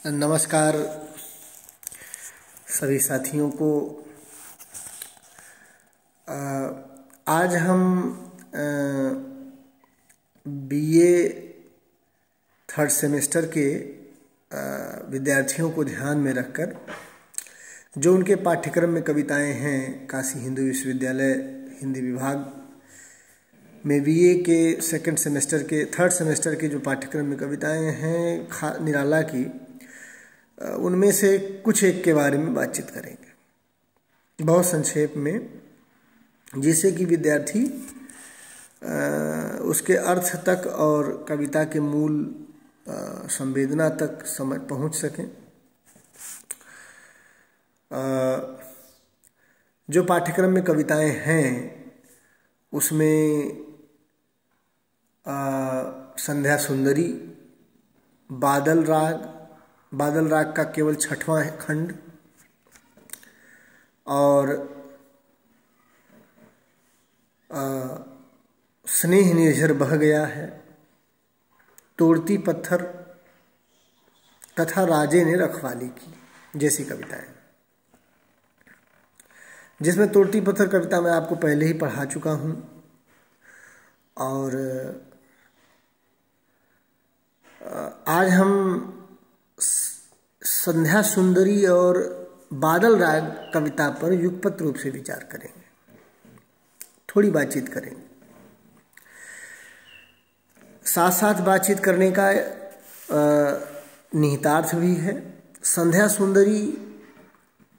नमस्कार सभी साथियों को। आज हम बीए थर्ड सेमेस्टर के विद्यार्थियों को ध्यान में रखकर जो उनके पाठ्यक्रम में कविताएं हैं, काशी हिंदू विश्वविद्यालय हिंदी विभाग में बीए के थर्ड सेमेस्टर के जो पाठ्यक्रम में कविताएं हैं निराला की, उनमें से कुछ एक के बारे में बातचीत करेंगे बहुत संक्षेप में, जिससे कि विद्यार्थी उसके अर्थ तक और कविता के मूल संवेदना तक समझ पहुंच सकें। जो पाठ्यक्रम में कविताएं हैं उसमें संध्या सुंदरी, बादल राग का केवल 6वां खंड और स्नेह निर्झर बह गया है, तोड़ती पत्थर तथा राजे ने रखवाली की जैसी कविताएं, जिसमें तोड़ती पत्थर कविता मैं आपको पहले ही पढ़ा चुका हूँ। और आज हम संध्या सुंदरी और बादल राग कविता पर युगपत रूप से विचार करेंगे, थोड़ी बातचीत करेंगे। साथ साथ बातचीत करने का निहितार्थ भी है। संध्या सुंदरी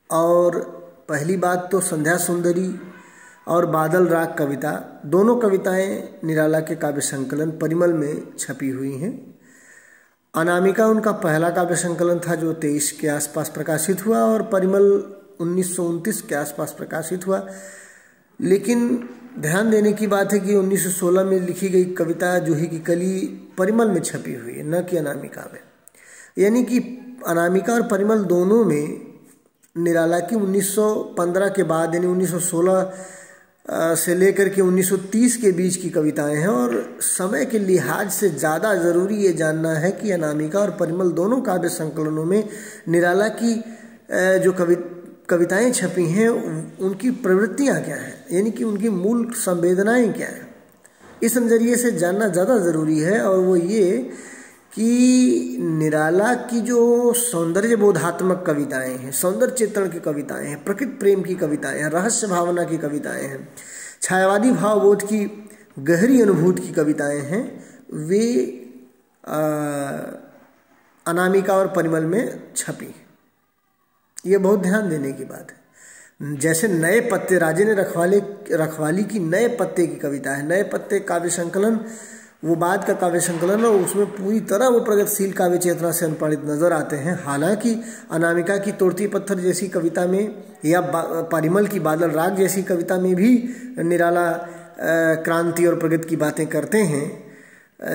और पहली बात तो संध्या सुंदरी और बादल राग कविता, दोनों कविताएं निराला के काव्य संकलन परिमल में छपी हुई हैं। अनामिका उनका पहला काव्य संकलन था जो 23 के आसपास प्रकाशित हुआ और परिमल 1929 के आसपास प्रकाशित हुआ। लेकिन ध्यान देने की बात है कि 1916 में लिखी गई कविता जूही की कली परिमल में छपी हुई है, न कि अनामिका में। यानी कि अनामिका और परिमल दोनों में निराला की 1915 के बाद यानी 1916 से लेकर के 1930 के बीच की कविताएं हैं। और समय के लिहाज से ज़्यादा ज़रूरी ये जानना है कि अनामिका और परिमल दोनों काव्य संकलनों में निराला की जो कविताएं छपी हैं उनकी प्रवृत्तियां क्या हैं, यानी कि उनकी मूल संवेदनाएं क्या हैं, इस नज़रिए से जानना ज़्यादा ज़रूरी है। और वो ये कि निराला की जो सौंदर्य बोधात्मक कविताएं हैं, सौंदर्य चित्रण की कविताएं हैं, प्रकृति प्रेम की कविताएं हैं, रहस्य भावना की कविताएं हैं, छायावादी भावबोध की गहरी अनुभूति की कविताएं हैं, वे अनामिका और परिमल में छपी। ये बहुत ध्यान देने की बात है। जैसे नए पत्ते, राजे ने रखवाली की नए पत्ते की कविता है। नए पत्ते काव्य संकलन वो बाद का काव्य संकलन है, उसमें पूरी तरह वो प्रगतिशील काव्य चेतना से अनुप्राणित नजर आते हैं। हालांकि अनामिका की तोड़ती पत्थर जैसी कविता में या परिमल की बादल राग जैसी कविता में भी निराला क्रांति और प्रगति की बातें करते हैं,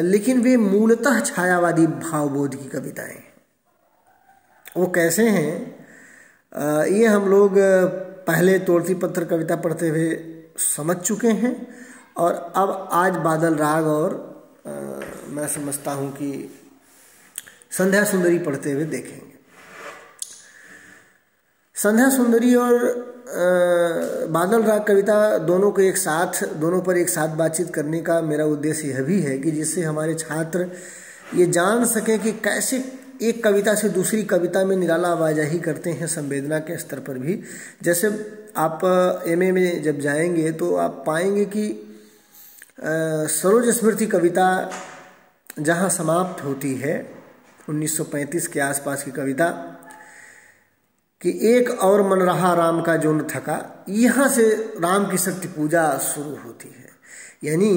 लेकिन वे मूलतः छायावादी भावबोध की कविताएं। वो कैसे हैं ये हम लोग पहले तोड़ती पत्थर कविता पढ़ते हुए समझ चुके हैं और अब आज बादल राग और मैं समझता हूँ कि संध्या सुंदरी पढ़ते हुए देखेंगे। संध्या सुंदरी और बादल राग कविता दोनों पर एक साथ बातचीत करने का मेरा उद्देश्य यह भी है कि जिससे हमारे छात्र ये जान सकें कि कैसे एक कविता से दूसरी कविता में निराला आवाजाही करते हैं संवेदना के स्तर पर भी। जैसे आप एमए में जब जाएंगे तो आप पाएंगे कि सरोज स्मृति कविता जहाँ समाप्त होती है 1935 के आसपास की कविता कि एक और मन रहा राम का जो न थका, यहाँ से राम की शक्ति पूजा शुरू होती है। यानी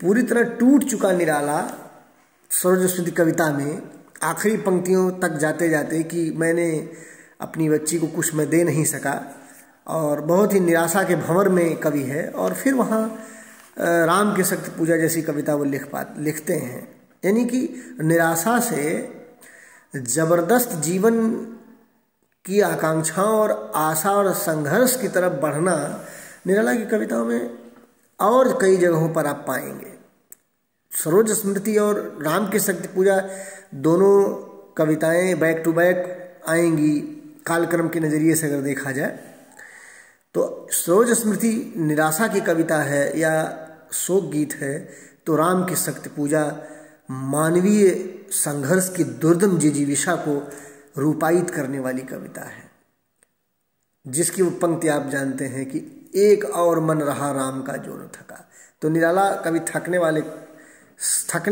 पूरी तरह टूट चुका निराला सरोज स्मृति कविता में आखिरी पंक्तियों तक जाते जाते कि मैंने अपनी बच्ची को कुछ मैं दे नहीं सका और बहुत ही निराशा के भंवर में कवि है। और फिर वहाँ राम की शक्ति पूजा जैसी कविता वो लिखते हैं। यानी कि निराशा से जबरदस्त जीवन की आकांक्षाओं और आशा और संघर्ष की तरफ बढ़ना निराला की कविताओं में और कई जगहों पर आप पाएंगे। सरोज स्मृति और राम की शक्ति पूजा दोनों कविताएं बैक टू बैक आएंगी कालक्रम के नज़रिए से अगर देखा जाए तो सरोज स्मृति निराशा की कविता है या शोक गीत है, तो राम की शक्ति पूजा मानवीय संघर्ष की दुर्दम जिजीविषा को रूपायित करने वाली कविता है, जिसकी वो पंक्ति आप जानते हैं कि एक और मन रहा राम का जो न थका। तो निराला कवि थकने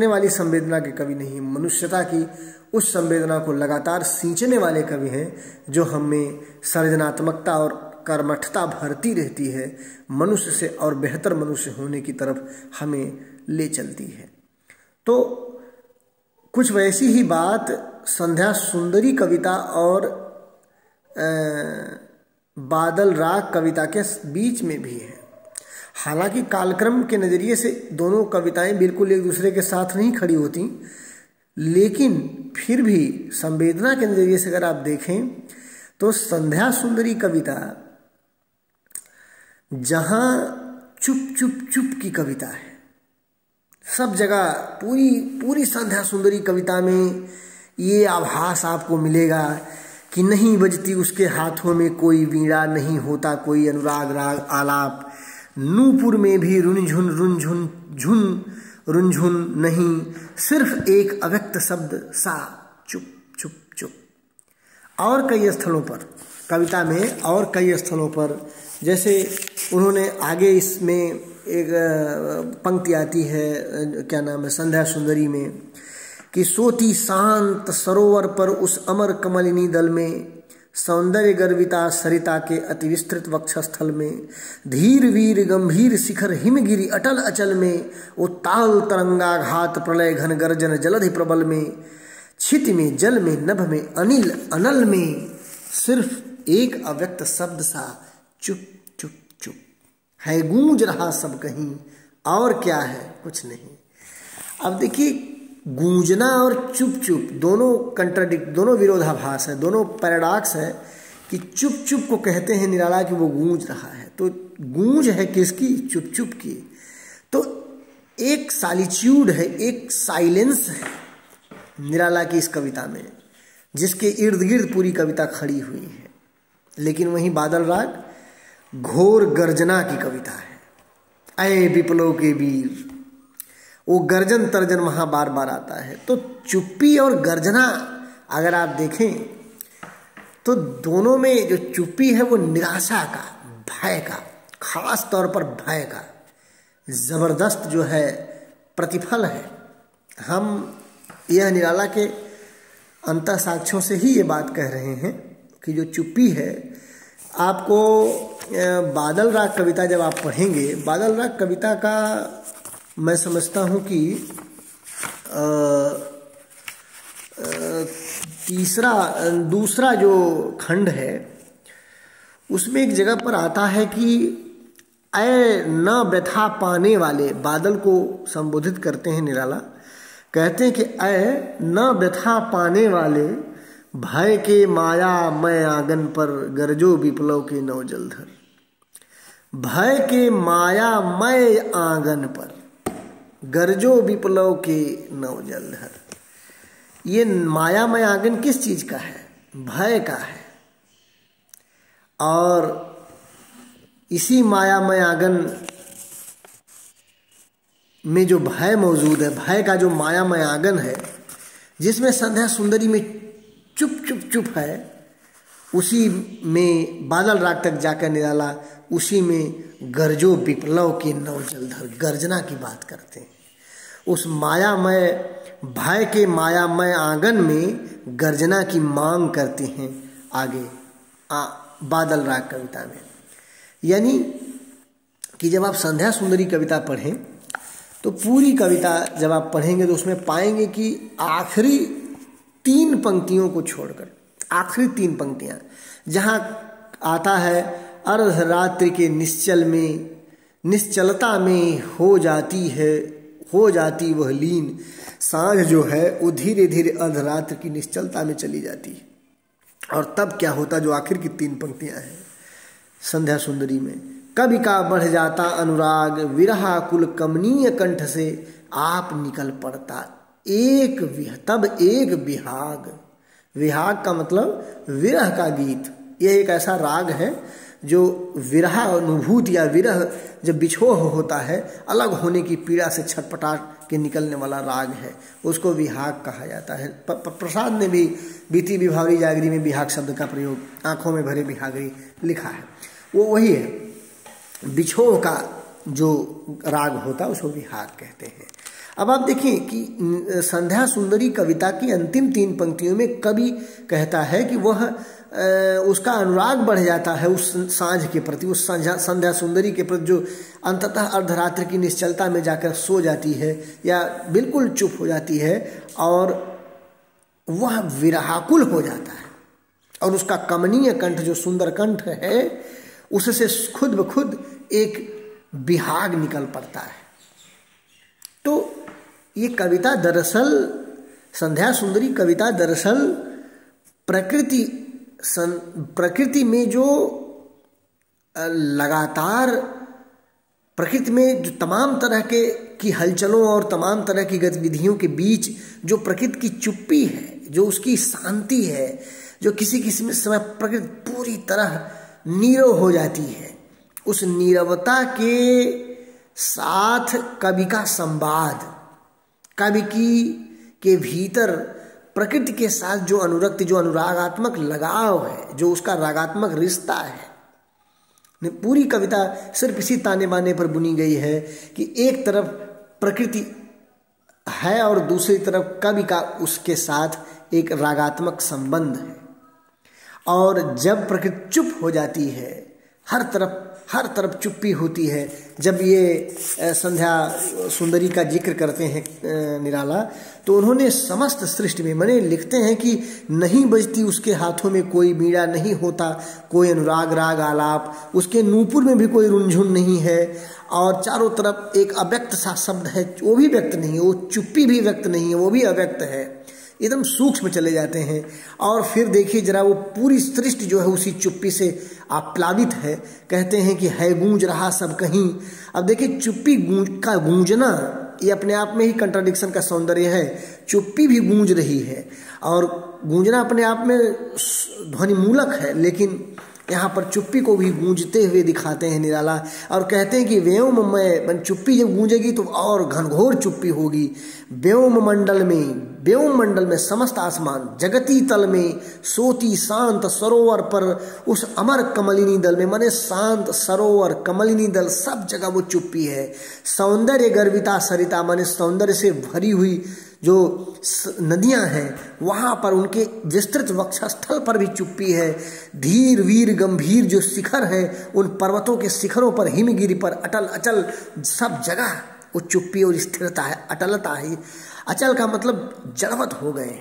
वाली संवेदना के कवि नहीं, मनुष्यता की उस संवेदना को लगातार सींचने वाले कवि हैं, जो हमें सृजनात्मकता और कर्मठता भरती रहती है, मनुष्य से और बेहतर मनुष्य होने की तरफ हमें ले चलती है। तो कुछ वैसी ही बात संध्या सुंदरी कविता और बादल राग कविता के बीच में भी है। हालांकि कालक्रम के नज़रिए से दोनों कविताएं बिल्कुल एक दूसरे के साथ नहीं खड़ी होती, लेकिन फिर भी संवेदना के नज़रिए से अगर आप देखें तो संध्या सुंदरी कविता जहाँ चुप चुप चुप की कविता है, सब जगह पूरी संध्या सुंदरी कविता में ये आभास आपको मिलेगा कि नहीं बजती उसके हाथों में कोई वीणा, नहीं होता कोई अनुराग राग आलाप, नूपुर में भी रुनझुन रुनझुन झुन रुनझुन नहीं, सिर्फ एक अव्यक्त शब्द सा चुप चुप चुप। और कई स्थलों पर कविता में और कई स्थलों पर, जैसे उन्होंने आगे इसमें एक पंक्ति आती है, क्या नाम है, संध्या सुंदरी में, कि सोती शांत सरोवर पर उस अमर कमलिनी दल में, सौंदर्य गर्विता सरिता के अति विस्तृत वक्षस्थल में, धीर वीर गंभीर शिखर हिमगिरी अटल अचल में, उत्ताल तरंगाघात प्रलय घन गर्जन जलधि प्रबल में, क्षिति में जल में नभ में अनिल अनल में, सिर्फ एक अव्यक्त शब्द सा चुप चुप चुप है, गूंज रहा सब कहीं, और क्या है कुछ नहीं। अब देखिए, गूंजना और चुप चुप दोनों विरोधाभास है, दोनों पैराडॉक्स है कि चुप चुप को कहते हैं निराला कि वो गूंज रहा है, तो गूंज है किसकी? चुप चुप की। तो एक सॉलिट्यूड है, एक साइलेंस है निराला की इस कविता में, जिसके इर्द गिर्द पूरी कविता खड़ी हुई है। लेकिन वहीं बादल राग घोर गर्जना की कविता है, अय विप्लव के वीर, वो गर्जन तर्जन वहाँ बार बार आता है। तो चुप्पी और गर्जना अगर आप देखें तो दोनों में जो चुप्पी है वो निराशा का, भय का, खास तौर पर भय का जबरदस्त जो है प्रतिफल है। हम यह निराला के अंतः साक्ष्यों से ही ये बात कह रहे हैं कि जो चुप्पी है, आपको बादल राग कविता जब आप पढ़ेंगे, बादल राग कविता का मैं समझता हूँ कि दूसरा जो खंड है उसमें एक जगह पर आता है कि अय न व्यथा पाने वाले, बादल को संबोधित करते हैं निराला, कहते हैं कि अय न व्यथा पाने वाले, भय के माया मय आंगन पर गरजो विप्लव के नव जलधर। भय के माया मय आंगन पर गरजो विप्लव के नव जलधर। ये मायामय आंगन किस चीज का है? भय का है। और इसी मायामय आंगन में जो भय मौजूद है, भय का जो मायामय आंगन है, जिसमें संध्या सुंदरी में चुप चुप चुप है, उसी में बादल राग तक जाकर निराला उसी में गरजो विप्लव के नव जलधर, गर्जना की बात करते हैं। उस मायामय भय के मायामय आंगन में गर्जना की मांग करते हैं आगे बादल राग कविता में। यानी कि जब आप संध्या सुंदरी कविता पढ़ें तो पूरी कविता जब आप पढ़ेंगे तो उसमें पाएंगे कि आखिरी 3 पंक्तियों को छोड़कर, आखिरी 3 पंक्तियां जहां आता है, अर्धरात्रि के निश्चलता में हो जाती वह लीन, सांझ जो है वो धीरे धीरे अर्धरात्रि की निश्चलता में चली जाती है। और तब क्या होता, जो आखिर की 3 पंक्तियां हैं संध्या सुंदरी में, कवि का बढ़ जाता अनुराग, विरहा कुल कमनीय कंठ से आप निकल पड़ता, तब एक विहाग, विहाग का मतलब विरह का गीत। यह एक ऐसा राग है जो विरह अनुभूति या विरह जब बिछोह होता है, अलग होने की पीड़ा से छटपटा के निकलने वाला राग है, उसको विहाग कहा जाता है। प्रसाद ने भी बीती विभावरी जागरी में विहाग शब्द का प्रयोग आंखों में भरे विहागरी लिखा है, वो वही है। बिछोह का जो राग होता है उसको विहाग कहते हैं। अब आप देखिए कि संध्या सुंदरी कविता की अंतिम 3 पंक्तियों में कवि कहता है कि वह उसका अनुराग बढ़ जाता है उस सांझ के प्रति, उस संध्या सुंदरी के प्रति जो अंततः अर्धरात्रि की निश्चलता में जाकर सो जाती है या बिल्कुल चुप हो जाती है, और वह विरहाकुल हो जाता है और उसका कमनीय कंठ जो सुंदर कंठ है उससे खुद ब खुद एक विहाग निकल पड़ता है। तो ये कविता दरअसल, संध्या सुंदरी कविता दरअसल प्रकृति में जो लगातार प्रकृति में जो तमाम तरह की हलचलों और तमाम तरह की गतिविधियों के बीच जो प्रकृति की चुप्पी है, जो उसकी शांति है, जो किसी किसी समय प्रकृति पूरी तरह नीरव हो जाती है, उस नीरवता के साथ कवि का संवाद, कवि के भीतर प्रकृति के साथ जो अनुरक्त, जो अनुरागात्मक लगाव है, जो उसका रागात्मक रिश्ता है, पूरी कविता सिर्फ इसी ताने बाने पर बुनी गई है कि एक तरफ प्रकृति है और दूसरी तरफ कवि का उसके साथ एक रागात्मक संबंध है। और जब प्रकृति चुप हो जाती है, हर तरफ चुप्पी होती है, जब ये संध्या सुंदरी का जिक्र करते हैं निराला, तो उन्होंने समस्त सृष्टि में मने लिखते हैं कि नहीं बजती उसके हाथों में कोई बीड़ा, नहीं होता कोई अनुराग राग आलाप, उसके नूपुर में भी कोई रुंझुन नहीं है, और चारों तरफ एक अव्यक्त सा शब्द है, वो भी व्यक्त नहीं है, वो चुप्पी भी व्यक्त नहीं है, वो भी अव्यक्त है, एकदम सूक्ष्म चले जाते हैं। और फिर देखिए जरा, वो पूरी सृष्टि जो है उसी चुप्पी से आप्लावित है। कहते हैं कि है गूंज रहा सब कहीं। अब देखिए चुप्पी का गूंजना ये अपने आप में ही कंट्राडिक्शन का सौंदर्य है। चुप्पी भी गूंज रही है और गूंजना अपने आप में ध्वनि मूलक है, लेकिन यहाँ पर चुप्पी को भी गूंजते हुए दिखाते हैं निराला, और कहते हैं कि व्योममय चुप्पी जब गूंजेगी तो और घनघोर चुप्पी होगी। व्योम मंडल में समस्त आसमान, जगती तल में सोती शांत सरोवर पर उस अमर कमलिनी दल में, माने शांत सरोवर कमलिनी दल सब जगह वो चुप्पी है। सौंदर्य गर्विता सरिता, माने सौंदर्य से भरी हुई जो नदियां हैं वहां पर उनके विस्तृत वक्षस्थल पर भी चुप्पी है। धीर वीर गंभीर जो शिखर है, उन पर्वतों के शिखरों पर, हिमगिरी पर अटल अचल सब जगह वो चुप्पी और स्थिरता है, अटलता है। अचल का मतलब जड़वत हो गए।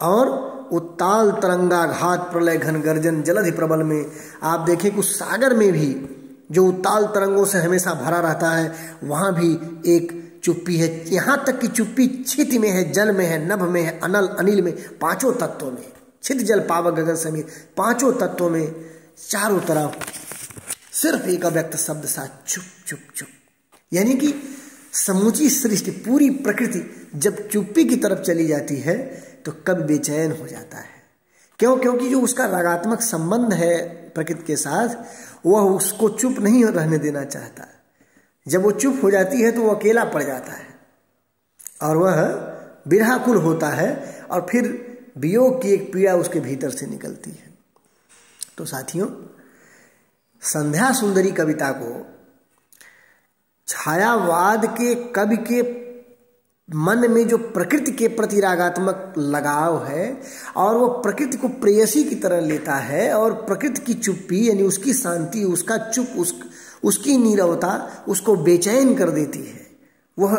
और उत्ताल तरंगा घात प्रलय घन गर्जन जलधि प्रबल में आप देखें कि सागर में भी जो उत्ताल तरंगों से हमेशा भरा रहता है, वहां भी एक चुप्पी है। यहाँ तक कि चुप्पी छिति में है, जल में है, नभ में है, अनल अनिल में, पांचों तत्वों में, छित जल पावक गगन समीर, पांचों तत्वों में चारों तरफ सिर्फ एक अव्यक्त शब्द सा चुप चुप चुप। यानी कि समूची सृष्टि, पूरी प्रकृति जब चुप्पी की तरफ चली जाती है तो कभी बेचैन हो जाता है। क्यों? क्योंकि जो उसका रागात्मक संबंध है प्रकृति के साथ, वह उसको चुप नहीं रहने देना चाहता। जब वो चुप हो जाती है तो वो अकेला पड़ जाता है और वह बिरहाकुल होता है, और फिर वियोग की एक पीड़ा उसके भीतर से निकलती है। तो साथियों, संध्या सुंदरी कविता को छायावाद के कवि के मन में जो प्रकृति के प्रति रागात्मक लगाव है और वो प्रकृति को प्रेयसी की तरह लेता है, और प्रकृति की चुप्पी यानी उसकी शांति, उसका चुप, उसकी नीरवता उसको बेचैन कर देती है। वह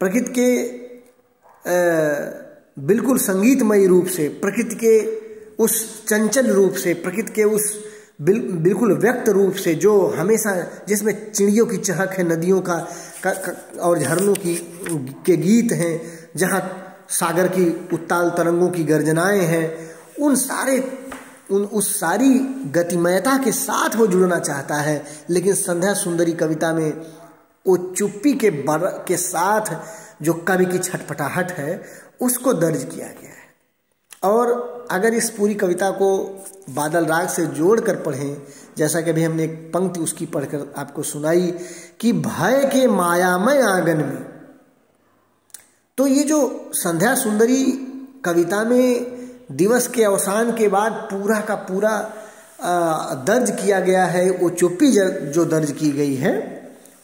प्रकृति के बिल्कुल संगीतमय रूप से, प्रकृति के उस चंचल रूप से, प्रकृति के उस बिल्कुल व्यक्त रूप से जो हमेशा, जिसमें चिड़ियों की चहक है, नदियों का और झरनों के गीत हैं, जहाँ सागर की उत्ताल तरंगों की गर्जनाएं हैं, उस सारी गतिमयता के साथ वो जुड़ना चाहता है। लेकिन संध्या सुंदरी कविता में वो चुप्पी के साथ जो कवि की छटपटाहट है उसको दर्ज किया गया है। और अगर इस पूरी कविता को बादल राग से जोड़कर पढ़ें, जैसा कि अभी हमने एक पंक्ति उसकी पढ़कर आपको सुनाई कि भय के मायामय आंगन में, तो ये जो संध्या सुंदरी कविता में दिवस के अवसान के बाद पूरा का पूरा दर्ज किया गया है, वो चुप्पी जो दर्ज की गई है,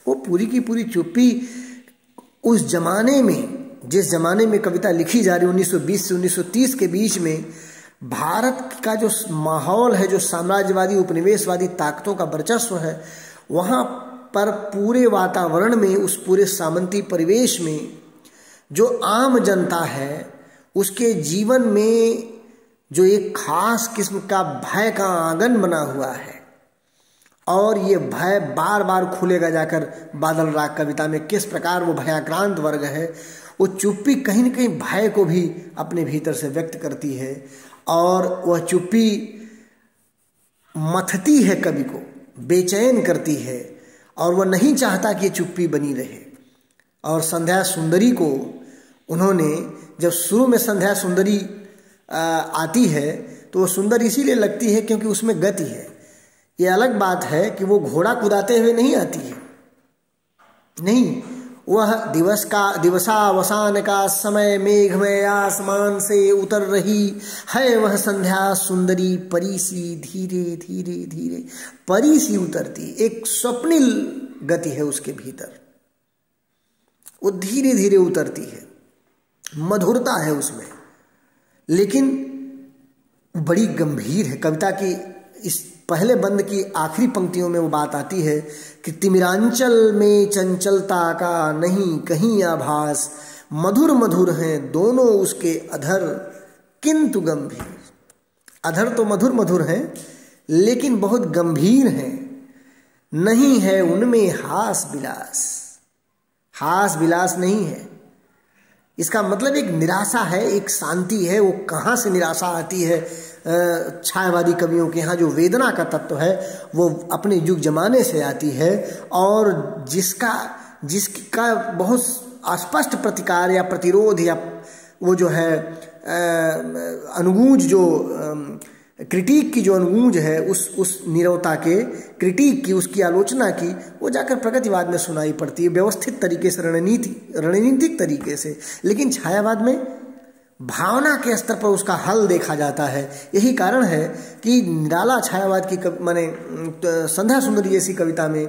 वो पूरी की पूरी चुप्पी उस जमाने में, जिस जमाने में कविता लिखी जा रही 1920 से 1930 के बीच में, भारत का जो माहौल है, जो साम्राज्यवादी उपनिवेशवादी ताकतों का वर्चस्व है, वहाँ पर पूरे वातावरण में, उस पूरे सामंती परिवेश में जो आम जनता है उसके जीवन में जो एक खास किस्म का भय का आंगन बना हुआ है, और ये भय बार बार खुलेगा जाकर बादल राग कविता में। किस प्रकार वो भयाक्रांत वर्ग है, वो चुप्पी कहीं न कहीं भय को भी अपने भीतर से व्यक्त करती है, और वह चुप्पी मथती है कवि को, बेचैन करती है, और वह नहीं चाहता कि ये चुप्पी बनी रहे। और संध्या सुंदरी को उन्होंने, जब शुरू में संध्या सुंदरी आती है तो वो सुंदर इसीलिए लगती है क्योंकि उसमें गति है। ये अलग बात है कि वो घोड़ा कुदाते हुए नहीं आती है, नहीं, वह दिवसावसान का समय मेघ में आसमान से उतर रही है, वह संध्या सुंदरी परी सी धीरे धीरे धीरे परी सी उतरती, एक स्वप्निल गति है उसके भीतर, वो धीरे धीरे उतरती है, मधुरता है उसमें, लेकिन बड़ी गंभीर है। कविता की इस पहले बंद की आखिरी पंक्तियों में वो बात आती है कि तिमिरांचल में चंचलता का नहीं कहीं आभास, मधुर मधुर हैं दोनों उसके अधर किंतु गंभीर। अधर तो मधुर मधुर हैं लेकिन बहुत गंभीर हैं, नहीं है उनमें हास विलास, हास विलास नहीं है। इसका मतलब एक निराशा है, एक शांति है। वो कहाँ से निराशा आती है? छायावादी कवियों के यहाँ जो वेदना का तत्व है वो अपने युग जमाने से आती है, और जिसका बहुत स्पष्ट प्रतिकार या प्रतिरोध या वो जो है अनुगूंज, जो क्रिटिक की जो अनुगूंज है, उस नीरवता के क्रिटिक की, उसकी आलोचना की, वो जाकर प्रगतिवाद में सुनाई पड़ती है व्यवस्थित तरीके से, रणनीतिक तरीके से। लेकिन छायावाद में भावना के स्तर पर उसका हल देखा जाता है। यही कारण है कि निराला छायावाद की माने संध्या सुंदरी जैसी कविता में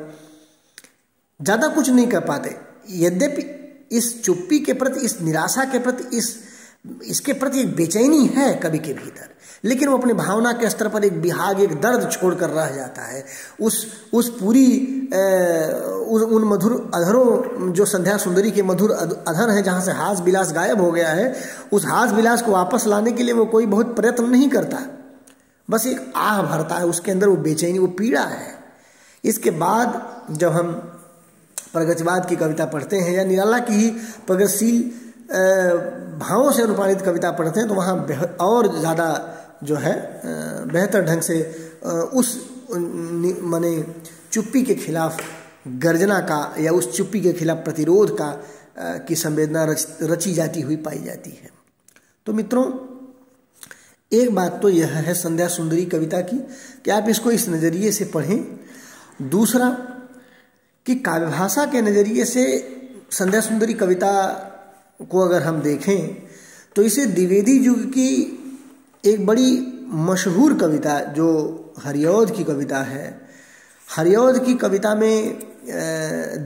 ज़्यादा कुछ नहीं कर पाते। यद्यपि इस चुप्पी के प्रति, इस निराशा के प्रति, इसके प्रति एक बेचैनी है कवि के भीतर, लेकिन वो अपने भावना के स्तर पर एक विहाग, एक दर्द छोड़कर रह जाता है। उस पूरी उन मधुर अधरों, जो संध्या सुंदरी के मधुर अधर हैं, जहाँ से हास विलास गायब हो गया है, उस हास विलास को वापस लाने के लिए वो कोई बहुत प्रयत्न नहीं करता, बस एक आह भरता है उसके अंदर, वो बेचैनी, वो पीड़ा है। इसके बाद जब हम प्रगतिवाद की कविता पढ़ते हैं या निराला की ही प्रगतिशील भावों से अनुप्राणित कविता पढ़ते हैं, तो वहाँ और ज़्यादा जो है बेहतर ढंग से उस माने चुप्पी के खिलाफ गर्जना का या उस चुप्पी के खिलाफ प्रतिरोध का की संवेदना रची जाती हुई पाई जाती है। तो मित्रों, एक बात तो यह है संध्या सुंदरी कविता की कि आप इसको इस नज़रिए से पढ़ें। दूसरा कि काव्य भाषा के नज़रिए से संध्या सुंदरी कविता को अगर हम देखें तो इसे द्विवेदी युग की एक बड़ी मशहूर कविता, जो हरिऔध की कविता है, हरिऔध की कविता में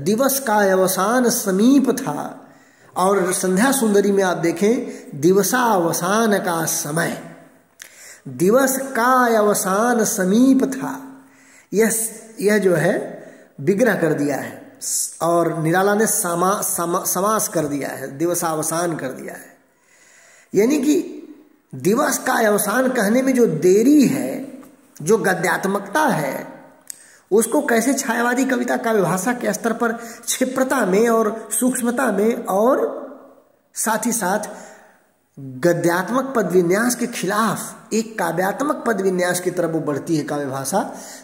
दिवस का अवसान समीप था, और संध्या सुंदरी में आप देखें दिवसावसान का समय, दिवस का अवसान समीप था। यह जो है विग्रह कर दिया है, और निराला ने समास कर दिया है, दिवसावसान कर दिया है। यानी कि दिवस का अवसान कहने में जो देरी है, जो गद्यात्मकता है, उसको कैसे छायावादी कविता काव्य भाषा के स्तर पर क्षिप्रता में और सूक्ष्मता में और साथ ही साथ गद्यात्मक पद विन्यास के खिलाफ एक काव्यात्मक पद विन्यास की तरफ वो बढ़ती है काव्य भाषा।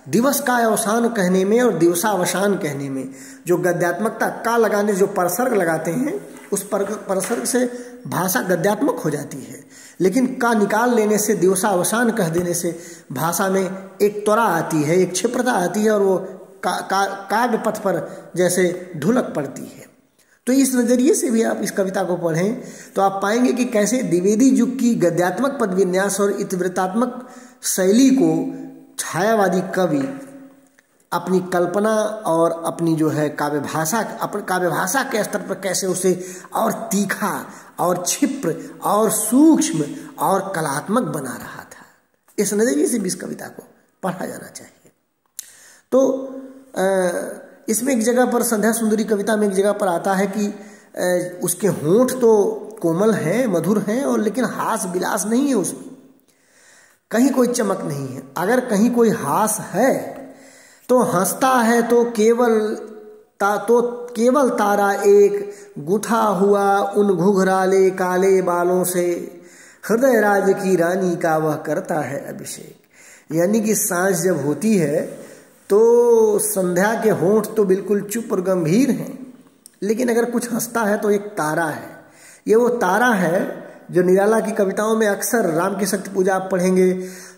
दिवस का अवसान कहने में और दिवसावसान कहने में जो गद्यात्मकता का लगाने, जो परसर्ग लगाते हैं, उस परसर्ग से भाषा गद्यात्मक हो जाती है। लेकिन का निकाल लेने से, दिवसावसान कह देने से भाषा में एक त्वरा आती है, एक क्षिप्रता आती है और वो काव्य पथ पर जैसे ढुलक पड़ती है। तो इस नज़रिए से भी आप इस कविता को पढ़ें तो आप पाएंगे कि कैसे द्विवेदी युग की गद्यात्मक पद विन्यास और इतिवृत्तात्मक शैली को छायावादी कवि अपनी कल्पना और अपनी जो है काव्य भाषा के स्तर पर कैसे उसे और तीखा और क्षिप्र और सूक्ष्म और कलात्मक बना रहा था। इस नज़रिए से भी इस कविता को पढ़ा जाना चाहिए। तो इसमें एक जगह पर, संध्या सुंदरी कविता में एक जगह पर आता है कि उसके होंठ तो कोमल हैं, मधुर हैं, और लेकिन हास विलास नहीं है, उसमें कहीं कोई चमक नहीं है। अगर कहीं कोई हास है तो हंसता है तो केवल तारा एक गुथा हुआ उन घुघराले काले बालों से, हृदय राज की रानी का वह करता है अभिषेक। यानी कि सांझ जब होती है तो संध्या के होंठ तो बिल्कुल चुप और गंभीर हैं, लेकिन अगर कुछ हंसता है तो एक तारा है। ये वो तारा है जो निराला की कविताओं में अक्सर, राम की शक्ति पूजा आप पढ़ेंगे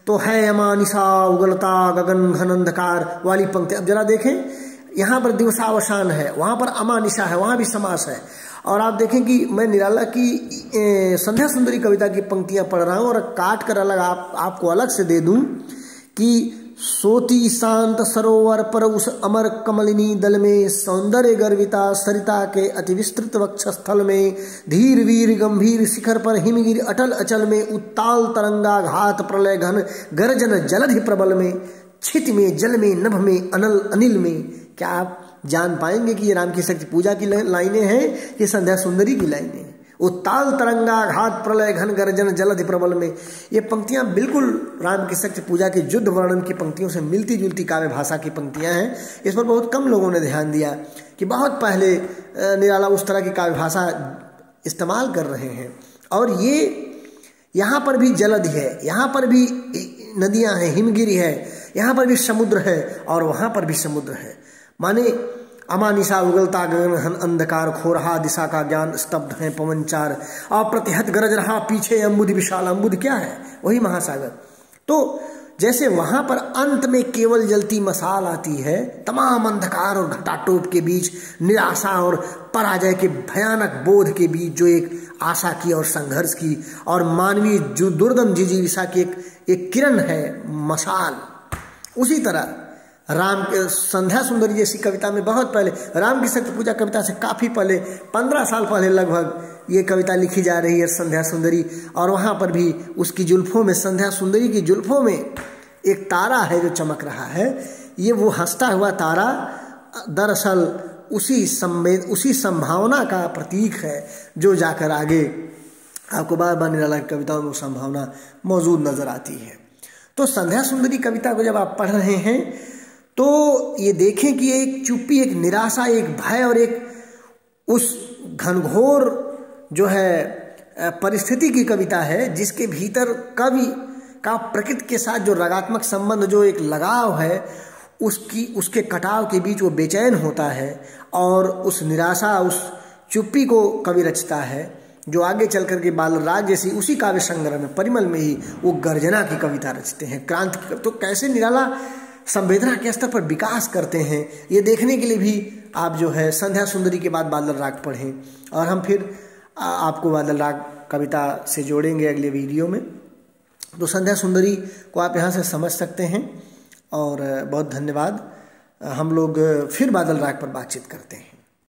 तो है अमानिशा उगलता गगन घन अंधकार वाली पंक्ति। अब जरा देखें, यहाँ पर दिवसावसान है, वहाँ पर अमानिशा है, वहाँ भी समास है। और आप देखें कि मैं निराला की संध्या सुंदरी कविता की पंक्तियाँ पढ़ रहा हूँ और काट कर अलग आपको अलग से दे दूँ कि सोती शांत सरोवर पर उस अमर कमलिनी दल में, सौंदर्य गर्विता सरिता के अति विस्तृत वक्षस्थल में, धीर वीर गंभीर शिखर पर हिमगिर अटल अचल में, उत्ताल तरंगा घात प्रलय घन गर्जन जलधि प्रबल में, छित में जल में नभ में अनिल में। क्या आप जान पाएंगे कि ये राम की शक्ति पूजा की लाइनें हैं, ये संध्या सुंदरी की लाइनें हैं। उत्ताल तरंगा घात प्रलय घन गर्जन जलधि प्रबल में, ये पंक्तियां बिल्कुल राम की शक्ति पूजा के युद्ध वर्णन की पंक्तियों से मिलती जुलती काव्य भाषा की पंक्तियां हैं। इस पर बहुत कम लोगों ने ध्यान दिया कि बहुत पहले निराला उस तरह की काव्य भाषा इस्तेमाल कर रहे हैं। और ये यहाँ पर भी जलधि है, यहाँ पर भी नदियां हैं, हिमगिरी है, यहाँ पर भी समुद्र है और वहाँ पर भी समुद्र है। माने अमानिशा उगलता गगन अंधकार, खो रहा दिशा का ज्ञान, स्तब्ध है पवनचार, अप्रतिहत गरज रहा पीछे अम्बुद विशाल। अम्बुद क्या है? वही महासागर। तो जैसे वहां पर अंत में केवल जलती मसाल आती है, तमाम अंधकार और घटाटोप के बीच, निराशा और पराजय के भयानक बोध के बीच जो एक आशा की और संघर्ष की और मानवीय जो दुर्दम जिजीविषा की एक किरण है, मसाल, उसी तरह राम के संध्या सुंदरी जैसी कविता में बहुत पहले, राम की शक्ति पूजा कविता से काफ़ी पहले, 15 साल पहले लगभग ये कविता लिखी जा रही है संध्या सुंदरी। और वहाँ पर भी उसकी जुल्फों में, संध्या सुंदरी की जुल्फों में एक तारा है जो चमक रहा है। ये वो हंसता हुआ तारा दरअसल उसी संभावना का प्रतीक है जो जाकर आगे आपको बार बार निराला की कविताओं में वो संभावना मौजूद नजर आती है। तो संध्या सुंदरी कविता को जब आप पढ़ रहे हैं तो ये देखें कि एक चुप्पी, एक निराशा, एक भय और एक उस घनघोर जो है परिस्थिति की कविता है जिसके भीतर कवि का प्रकृति के साथ जो रागात्मक संबंध, जो एक लगाव है, उसके कटाव के बीच वो बेचैन होता है। और उस निराशा, उस चुप्पी को कवि रचता है जो आगे चल करके बाल राज जैसी उसी काव्य संग्रह में, परिमल में ही वो गर्जना की कविता रचते हैं, क्रांति की। तो कैसे निराला संवेदना के स्तर पर विकास करते हैं, ये देखने के लिए भी आप जो है संध्या सुंदरी के बाद बादल राग पढ़ें। और हम फिर आपको बादल राग कविता से जोड़ेंगे अगले वीडियो में। तो संध्या सुंदरी को आप यहाँ से समझ सकते हैं। और बहुत धन्यवाद। हम लोग फिर बादल राग पर बातचीत करते हैं।